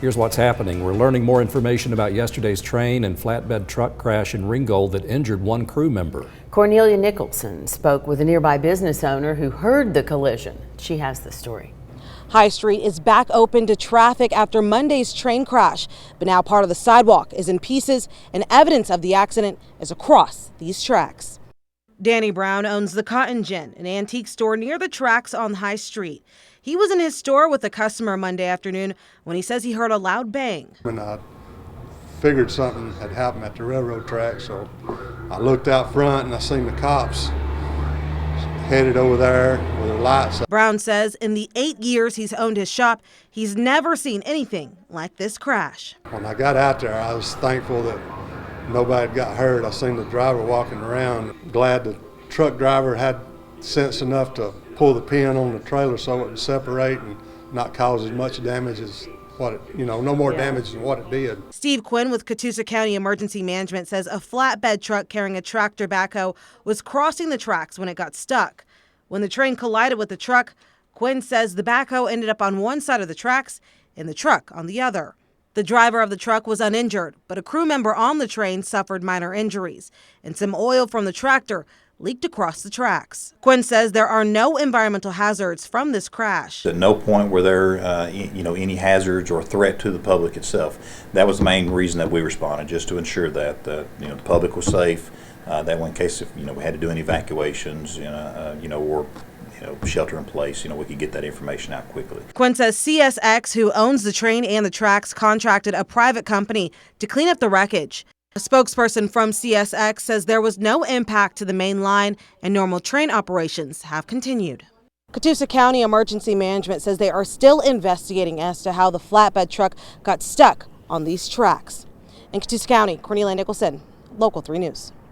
Here's what's happening. We're learning more information about yesterday's train and flatbed truck crash in Ringgold that injured one crew member. Cornelia Nicholson spoke with a nearby business owner who heard the collision. She has the story. High Street is back open to traffic after Monday's train crash, but now part of the sidewalk is in pieces and evidence of the accident is across these tracks. Danny Brown owns the Cotton Gin, an antique store near the tracks on High Street. He was in his store with a customer Monday afternoon when he says he heard a loud bang. When I figured something had happened at the railroad track, so I looked out front and I seen the cops headed over there with their lights. Brown says in the 8 years he's owned his shop, he's never seen anything like this crash. When I got out there, I was thankful that nobody had got hurt. I seen the driver walking around. Glad the truck driver had sense enough to pull the pin on the trailer so it would separate and not cause as much damage as what it, no more damage than what it did. Steve Quinn with Catoosa County Emergency Management says a flatbed truck carrying a tractor backhoe was crossing the tracks when it got stuck. When the train collided with the truck, Quinn says the backhoe ended up on one side of the tracks and the truck on the other. The driver of the truck was uninjured, but a crew member on the train suffered minor injuries, and some oil from the tractor leaked across the tracks. Quinn says there are no environmental hazards from this crash. At no point were there, any hazards or threat to the public itself. That was the main reason that we responded, just to ensure that the public was safe. That way, in case we had to do any evacuations, or shelter in place, we could get that information out quickly. Quinn says CSX, who owns the train and the tracks, contracted a private company to clean up the wreckage. A spokesperson from CSX says there was no impact to the main line and normal train operations have continued. Catoosa County Emergency Management says they are still investigating as to how the flatbed truck got stuck on these tracks. In Catoosa County, Cornelia Nicholson, Local 3 News.